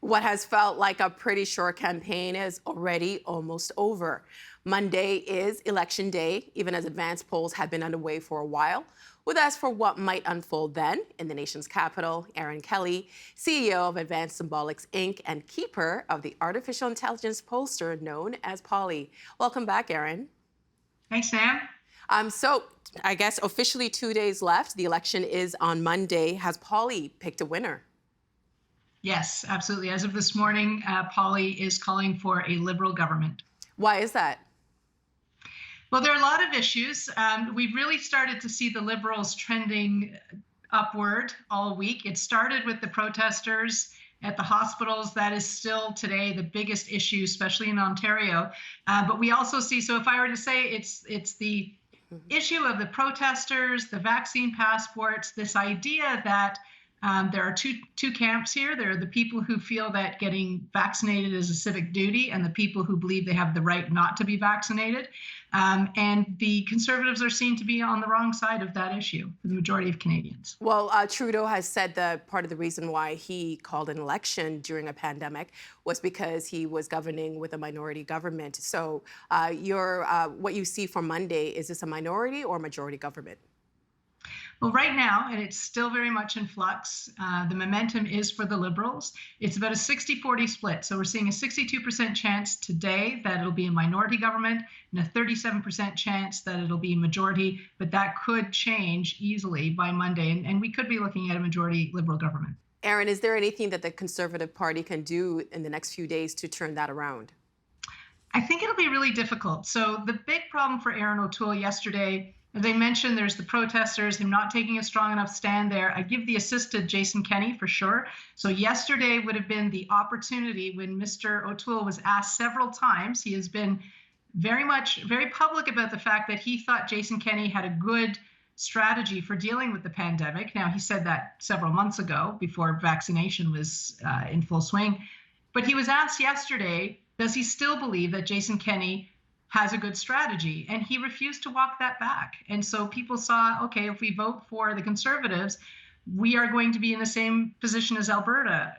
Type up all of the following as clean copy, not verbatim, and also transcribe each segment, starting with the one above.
What has felt like a pretty short campaign is already almost over. Monday is election day, even as advanced polls have been underway for a while. With us for what might unfold then in the nation's capital, Erin Kelly, CEO of Advanced Symbolics Inc. and keeper of the artificial intelligence pollster known as Polly. Welcome back, Erin. Thanks, Sam. So I guess officially 2 days left. The election is on Monday. Has Polly picked a winner? Yes, absolutely. As of this morning, Polly is calling for a Liberal government. Why is that? Well, there are a lot of issues. We've really started to see the Liberals trending upward all week. It started with the protesters at the hospitals. That is still today the biggest issue, especially in Ontario. But we also see, so if I were to say it's the issue of the protesters, the vaccine passports, this idea that there are two camps here. There are the people who feel that getting vaccinated is a civic duty, and the people who believe they have the right not to be vaccinated. And the Conservatives are seen to be on the wrong side of that issue for the majority of Canadians. Well, Trudeau has said that part of the reason why he called an election during a pandemic was because he was governing with a minority government. So what you see for Monday, is this a minority or majority government? Well, right now, and it's still very much in flux, the momentum is for the Liberals. It's about a 60-40 split. So we're seeing a 62% chance today that it'll be a minority government and a 37% chance that it'll be majority, but that could change easily by Monday. And we could be looking at a majority Liberal government. Erin, is there anything that the Conservative Party can do in the next few days to turn that around? I think it'll be really difficult. So the big problem for Erin O'Toole yesterday, as I mentioned, there's the protesters, him not taking a strong enough stand there. I give the assist to Jason Kenney for sure. So yesterday would have been the opportunity when Mr. O'Toole was asked several times. He has been very public about the fact that he thought Jason Kenney had a good strategy for dealing with the pandemic. Now, he said that several months ago before vaccination was in full swing. But he was asked yesterday, does he still believe that Jason Kenney has a good strategy? And he refused to walk that back. And so people saw, okay, if we vote for the Conservatives, we are going to be in the same position as Alberta,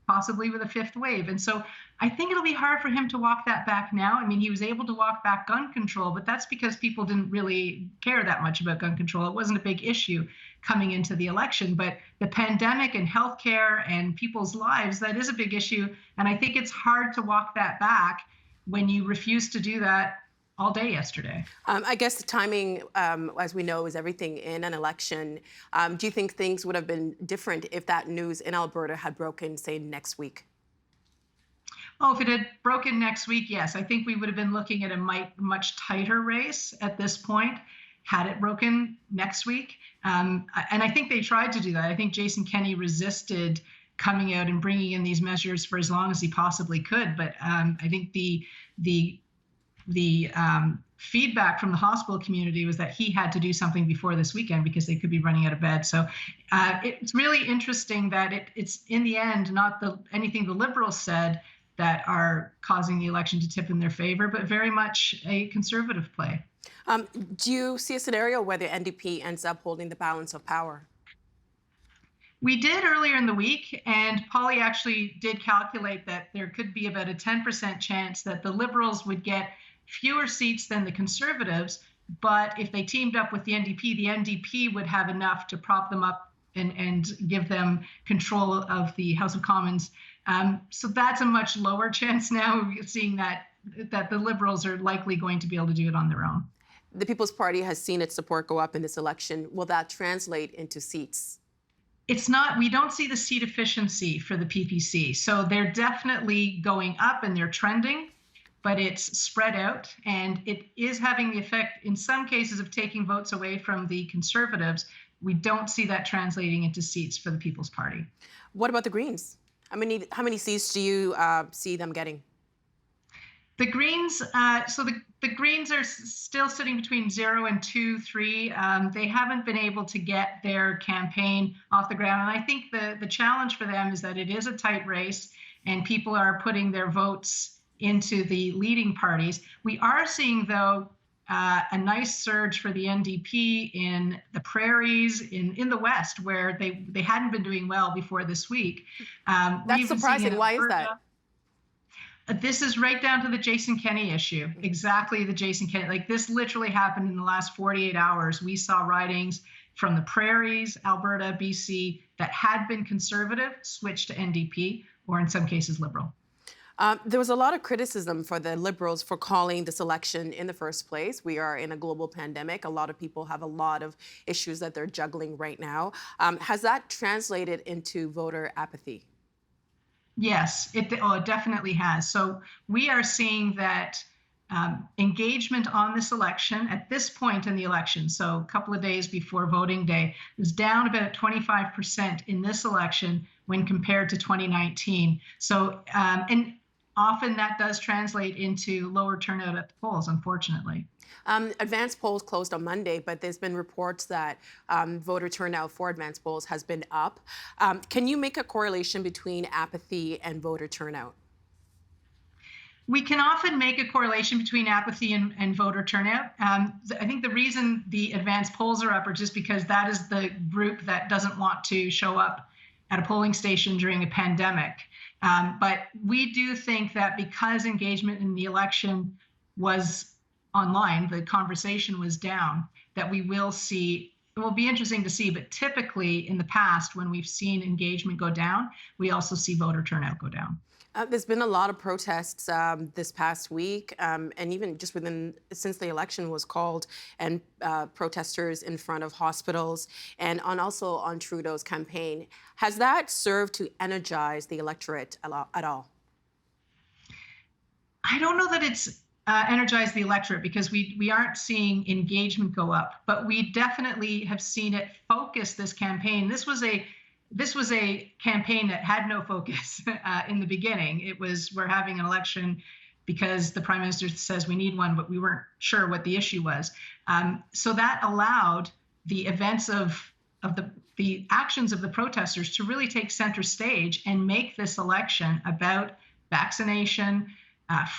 possibly with a fifth wave. And so I think it'll be hard for him to walk that back now. I mean, he was able to walk back gun control, but that's because people didn't really care that much about gun control. It wasn't a big issue coming into the election. But the pandemic and healthcare and people's lives, that is a big issue. And I think it's hard to walk that back when you refused to do that all day yesterday. I guess the timing, as we know, is everything in an election. Do you think things would have been different if that news in Alberta had broken, say, next week? Oh, if it had broken next week, yes. I think we would have been looking at a much tighter race at this point had it broken next week. And I think they tried to do that. I think Jason Kenney resisted coming out and bringing in these measures for as long as he possibly could. But I think the feedback from the hospital community was that he had to do something before this weekend because they could be running out of bed. So it's really interesting that it's in the end not anything the Liberals said that are causing the election to tip in their favor, but very much a Conservative play. Do you see a scenario where the NDP ends up holding the balance of power? We did earlier in the week, and Polly actually did calculate that there could be about a 10% chance that the Liberals would get fewer seats than the Conservatives, but if they teamed up with the NDP would have enough to prop them up and give them control of the House of Commons. So that's a much lower chance now, seeing that the Liberals are likely going to be able to do it on their own. The People's Party has seen its support go up in this election. Will that translate into seats? It's not, we don't see the seat efficiency for the PPC. So they're definitely going up and they're trending, but it's spread out. And it is having the effect, in some cases, of taking votes away from the Conservatives. We don't see that translating into seats for the People's Party. What about the Greens? How many seats do you see them getting? The Greens, the Greens are still sitting between 0 and 2, 3. They haven't been able to get their campaign off the ground. And I think the challenge for them is that it is a tight race and people are putting their votes into the leading parties. We are seeing, though, a nice surge for the NDP in the prairies, in the West, where they hadn't been doing well before this week. We're That's even seeing in surprising. Why is that? Alberta. This is right down to the Jason Kenney issue. Exactly, the Jason Kenney. Like, this literally happened in the last 48 hours. We saw ridings from the prairies, Alberta, BC, that had been conservative switch to NDP, or in some cases Liberal. There was a lot of criticism for the Liberals for calling this election in the first place. We are in a global pandemic. A lot of people have a lot of issues that they're juggling right now. Has that translated into voter apathy? Yes, it definitely has. So we are seeing that engagement on this election at this point in the election, so a couple of days before voting day, is down about 25% in this election when compared to 2019. So, and often that does translate into lower turnout at the polls, unfortunately. Advanced polls closed on Monday, but there's been reports that voter turnout for advanced polls has been up. Can you make a correlation between apathy and voter turnout? We can often make a correlation between apathy and voter turnout. I think the reason the advanced polls are up are just because that is the group that doesn't want to show up at a polling station during a pandemic. But we do think that because engagement in the election was online, the conversation was down, that we will see. It will be interesting to see, but typically in the past, when we've seen engagement go down, we also see voter turnout go down. There's been a lot of protests this past week, and even just since the election was called, and protesters in front of hospitals, and also on Trudeau's campaign. Has that served to energize the electorate at all? I don't know that it's energized the electorate, because we aren't seeing engagement go up, but we definitely have seen it focus this campaign. This was a campaign that had no focus in the beginning. It was, we're having an election because the Prime Minister says we need one, but we weren't sure what the issue was. So that allowed the events of the actions of the protesters to really take center stage and make this election about vaccination,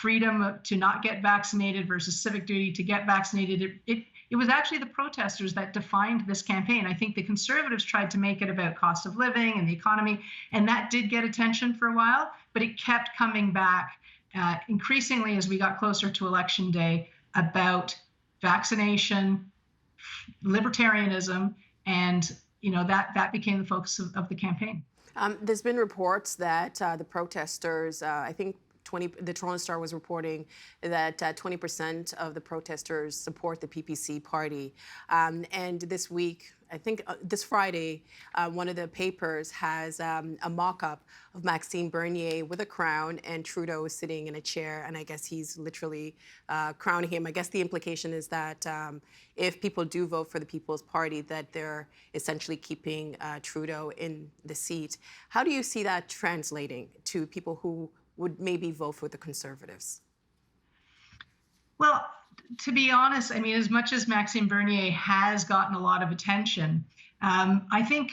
freedom to not get vaccinated versus civic duty to get vaccinated. It was actually the protesters that defined this campaign. I think the Conservatives tried to make it about cost of living and the economy, and that did get attention for a while, but it kept coming back increasingly as we got closer to Election Day about vaccination, libertarianism, and that became the focus of the campaign. There's been reports that the protesters, I think the Toronto Star was reporting that 20% of the protesters support the PPC party. And this week, I think this Friday, one of the papers has a mock-up of Maxime Bernier with a crown, and Trudeau is sitting in a chair, and I guess he's literally crowning him. I guess the implication is that if people do vote for the People's Party, that they're essentially keeping Trudeau in the seat. How do you see that translating to people who would maybe vote for the Conservatives? Well, to be honest, I mean, as much as Maxime Bernier has gotten a lot of attention, I think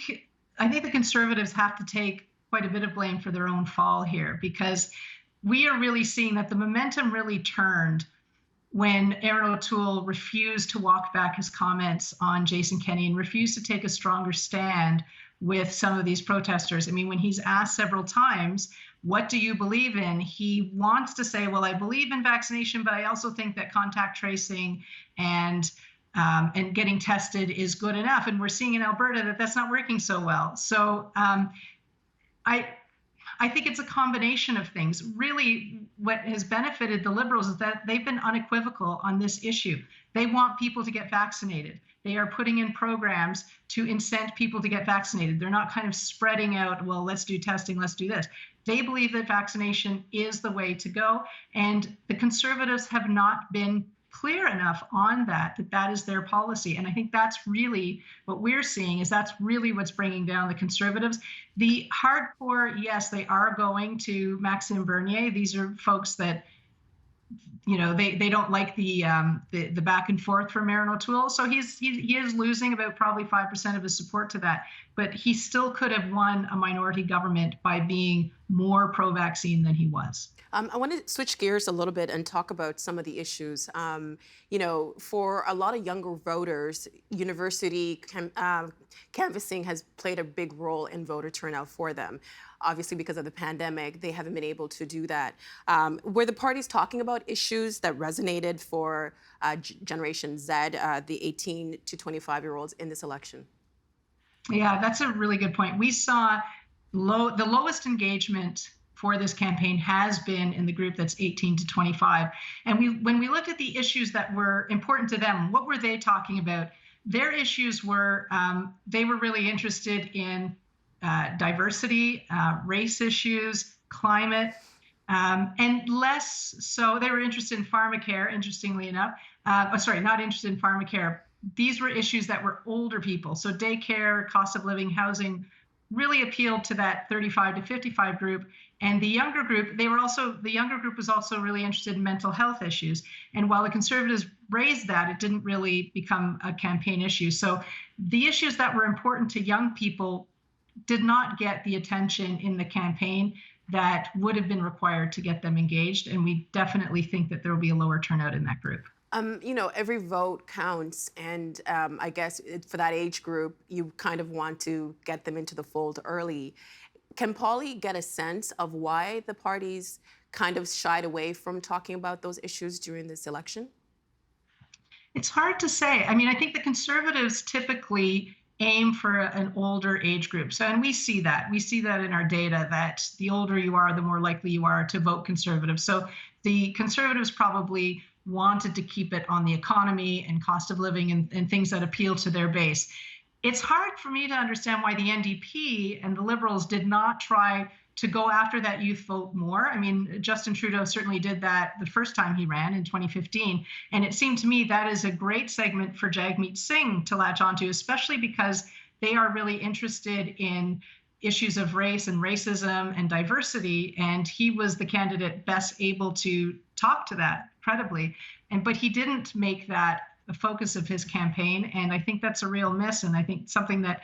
the Conservatives have to take quite a bit of blame for their own fall here, because we are really seeing that the momentum really turned when Erin O'Toole refused to walk back his comments on Jason Kenney and refused to take a stronger stand with some of these protesters. I mean, when he's asked several times, what do you believe in? He wants to say, well, I believe in vaccination, but I also think that contact tracing and getting tested is good enough. And we're seeing in Alberta that that's not working so well. So I think it's a combination of things. Really, what has benefited the Liberals is that they've been unequivocal on this issue. They want people to get vaccinated. They are putting in programs to incent people to get vaccinated. They're not kind of spreading out, well, let's do testing, let's do this. They believe that vaccination is the way to go. And the Conservatives have not been clear enough on that is their policy. And I think that's really what we're seeing, is that's really what's bringing down the Conservatives. The hardcore, yes, they are going to Maxime Bernier. These are folks that, they don't like the back and forth from Erin O'Toole. So he is losing about probably 5% of his support to that. but he still could have won a minority government by being more pro-vaccine than he was. I want to switch gears a little bit and talk about some of the issues. For a lot of younger voters, canvassing has played a big role in voter turnout for them. Obviously, because of the pandemic, they haven't been able to do that. Were the parties talking about issues that resonated for Generation Z, the 18 to 25-year-olds in this election? Yeah, that's a really good point. We saw the lowest engagement for this campaign has been in the group that's 18 to 25. And when we looked at the issues that were important to them, what were they talking about? Their issues were, they were really interested in diversity, race issues, climate, and less so, they were interested in pharmacare, interestingly enough. Not interested in pharmacare. These were issues that were older people. So daycare, cost of living, housing really appealed to that 35 to 55 group. And the younger group, the younger group was also really interested in mental health issues. And while the Conservatives raised that, it didn't really become a campaign issue. So the issues that were important to young people did not get the attention in the campaign that would have been required to get them engaged. And we definitely think that there will be a lower turnout in that group. Every vote counts, and I guess for that age group, you kind of want to get them into the fold early. Can Polly get a sense of why the parties kind of shied away from talking about those issues during this election? It's hard to say. I mean, I think the Conservatives typically aim for an older age group. So, and we see that. We see that in our data that the older you are, the more likely you are to vote Conservative. So the Conservatives probably wanted to keep it on the economy and cost of living and things that appeal to their base. It's hard for me to understand why the NDP and the Liberals did not try to go after that youth vote more. I mean, Justin Trudeau certainly did that the first time he ran in 2015. And it seemed to me that is a great segment for Jagmeet Singh to latch onto, especially because they are really interested in issues of race and racism and diversity. And he was the candidate best able to talk to that credibly. But he didn't make that the focus of his campaign. And I think that's a real miss. And I think something that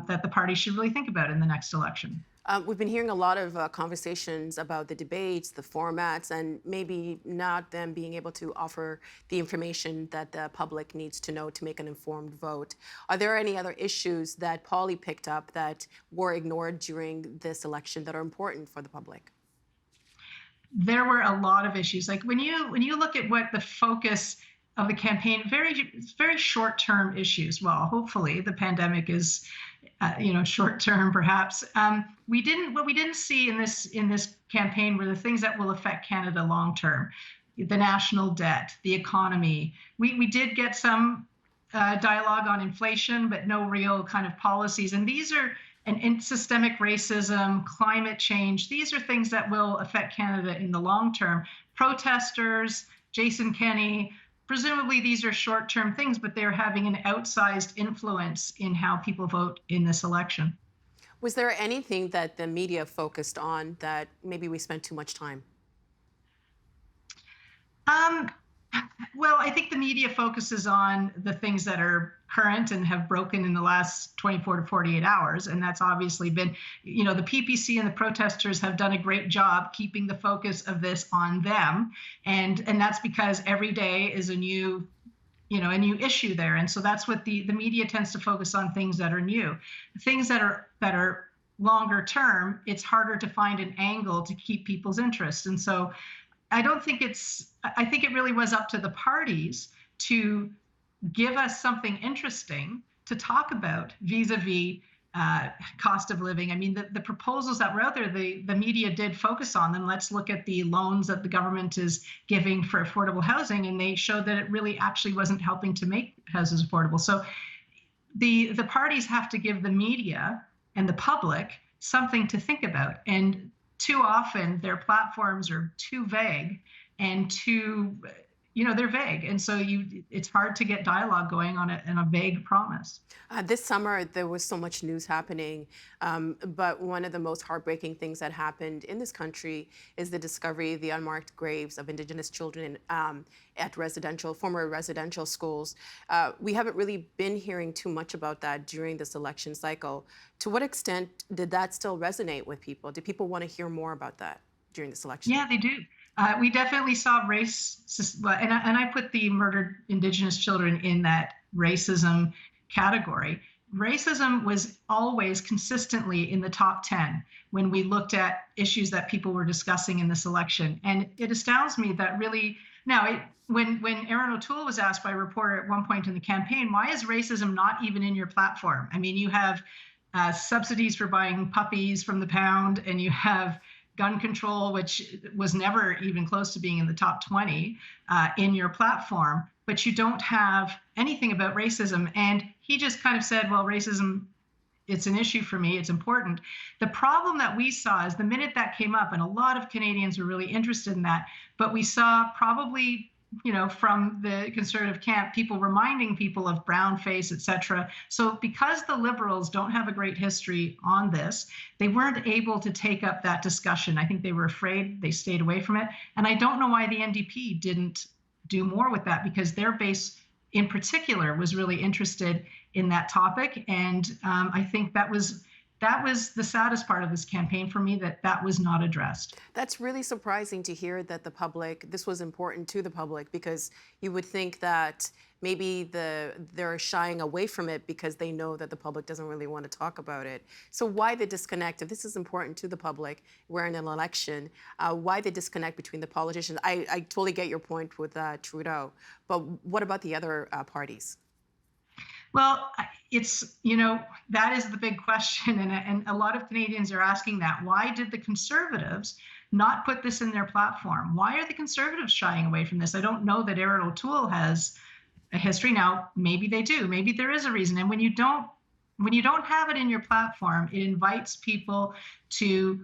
that the party should really think about in the next election. We've been hearing a lot of conversations about the debates, the formats, and maybe not them being able to offer the information that the public needs to know to make an informed vote. Are there any other issues that Polly picked up that were ignored during this election that are important for the public? There were a lot of issues. Like when you look at what the focus of the campaign, very short-term issues. Well, hopefully the pandemic is, short-term perhaps. What we didn't see in this campaign were the things that will affect Canada long-term: the national debt, the economy. We did get some dialogue on inflation, but no real kind of policies. And these are and systemic racism, climate change. These are things that will affect Canada in the long term. Protesters, Jason Kenney. Presumably these are short-term things, but they're having an outsized influence in how people vote in this election. Was there anything that the media focused on that maybe we spent too much time? Well, I think the media focuses on the things that are current and have broken in the last 24 to 48 hours. And that's obviously been, the PPC and the protesters have done a great job keeping the focus of this on them. And that's because every day is a new issue there. And so that's what the media tends to focus on, things that are new. Things that are longer term, it's harder to find an angle to keep people's interest. And so I think it really was up to the parties to give us something interesting to talk about vis-a-vis cost of living. I mean, the proposals that were out there, the media did focus on them. Let's look at the loans that the government is giving for affordable housing, and they showed that it really actually wasn't helping to make houses affordable. So the parties have to give the media and the public something to think about. And too often their platforms are too vague and too they're vague. And so it's hard to get dialogue going on a vague promise. This summer, there was so much news happening, but one of the most heartbreaking things that happened in this country is the discovery of the unmarked graves of Indigenous children at former residential schools. We haven't really been hearing too much about that during this election cycle. To what extent did that still resonate with people? Do people want to hear more about that during this election? Yeah, they do. We definitely saw and I put the murdered Indigenous children in that racism category. Racism was always consistently in the top 10 when we looked at issues that people were discussing in this election. And it astounds me that really, when Erin O'Toole was asked by a reporter at one point in the campaign, why is racism not even in your platform? I mean, you have subsidies for buying puppies from the pound, and you have gun control, which was never even close to being in the top 20 in your platform, but you don't have anything about racism. And he just kind of said, well, racism, it's an issue for me, it's important. The problem that we saw is the minute that came up, and a lot of Canadians were really interested in that, but we saw probably, from the Conservative camp, people reminding people of brown face, et cetera. So because the Liberals don't have a great history on this, they weren't able to take up that discussion. I think they were afraid, they stayed away from it. And I don't know why the NDP didn't do more with that, because their base in particular was really interested in that topic. And I think that was the saddest part of this campaign for me, that was not addressed. That's really surprising to hear that this was important to the public, because you would think that maybe they're shying away from it because they know that the public doesn't really want to talk about it. So why the disconnect? If this is important to the public, we're in an election, why the disconnect between the politicians? I totally get your point with Trudeau, but what about the other parties? Well, it's, that is the big question. And a lot of Canadians are asking that. Why did the Conservatives not put this in their platform? Why are the Conservatives shying away from this? I don't know that Erin O'Toole has a history. Now, maybe they do. Maybe there is a reason. And when you don't have it in your platform, it invites people to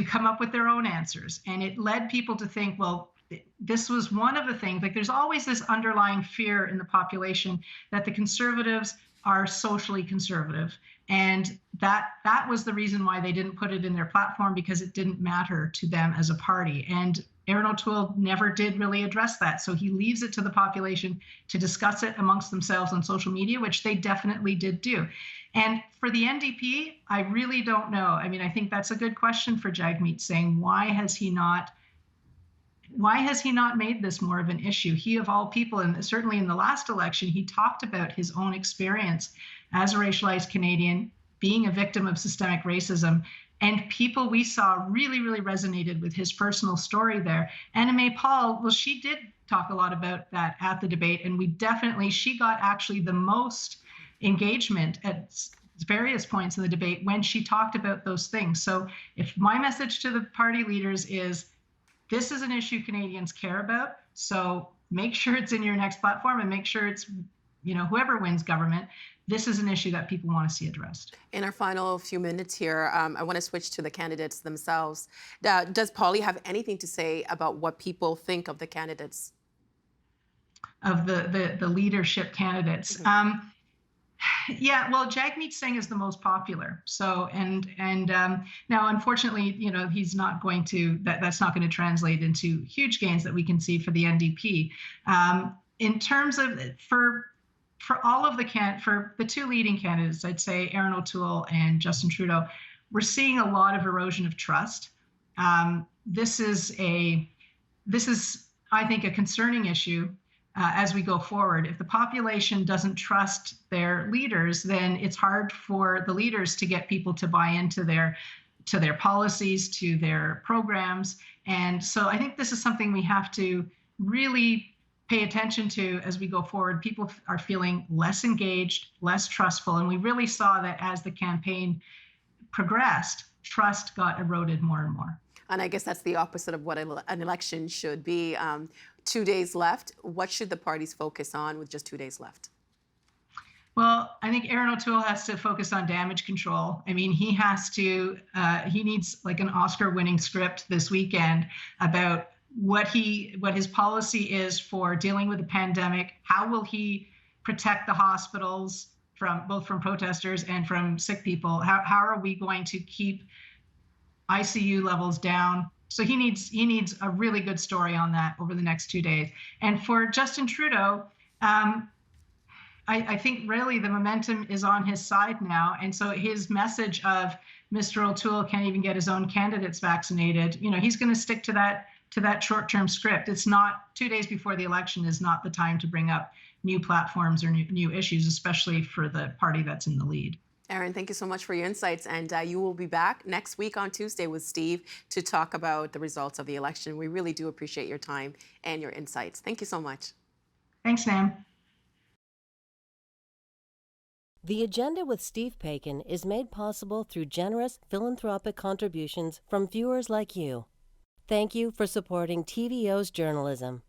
come up with their own answers. And it led people to think, well, this was one of the things, like there's always this underlying fear in the population that the Conservatives are socially conservative. And that was the reason why they didn't put it in their platform, because it didn't matter to them as a party. And Erin O'Toole never did really address that. So he leaves it to the population to discuss it amongst themselves on social media, which they definitely did do. And for the NDP, I really don't know. I mean, I think that's a good question for Jagmeet Singh. Why has he not made this more of an issue? He, of all people, and certainly in the last election, he talked about his own experience as a racialized Canadian, being a victim of systemic racism. And people we saw really, really resonated with his personal story there. Anna May Paul, well, she did talk a lot about that at the debate. And she got actually the most engagement at various points in the debate when she talked about those things. So if my message to the party leaders is, this is an issue Canadians care about, so make sure it's in your next platform and make sure it's, whoever wins government, this is an issue that people want to see addressed. In our final few minutes here, I want to switch to the candidates themselves. Does Polly have anything to say about what people think of the candidates? Of the leadership candidates? Mm-hmm. Yeah, well, Jagmeet Singh is the most popular. So, and now, unfortunately, he's not going to, that's not going to translate into huge gains that we can see for the NDP. In terms of, for the two leading candidates, I'd say Erin O'Toole and Justin Trudeau, we're seeing a lot of erosion of trust. This is, I think, a concerning issue. As we go forward, if the population doesn't trust their leaders, then it's hard for the leaders to get people to buy into their policies, to their programs. And so I think this is something we have to really pay attention to as we go forward. People are feeling less engaged, less trustful. And we really saw that as the campaign progressed, trust got eroded more and more. And I guess that's the opposite of what an election should be. 2 days left. What should the parties focus on with just 2 days left? Well, I think Erin O'Toole has to focus on damage control. I mean, he needs like an Oscar-winning script this weekend about what his policy is for dealing with the pandemic. How will he protect the hospitals from protesters and from sick people? How are we going to keep ICU levels down? So he needs a really good story on that over the next 2 days. And for Justin Trudeau, I think really the momentum is on his side now. And so his message of Mr. O'Toole can't even get his own candidates vaccinated, he's going to stick to that short-term script. It's not 2 days before the election is not the time to bring up new platforms or new issues, especially for the party that's in the lead. Erin, thank you so much for your insights. And you will be back next week on Tuesday with Steve to talk about the results of the election. We really do appreciate your time and your insights. Thank you so much. Thanks, Nam. The Agenda with Steve Paikin is made possible through generous philanthropic contributions from viewers like you. Thank you for supporting TVO's journalism.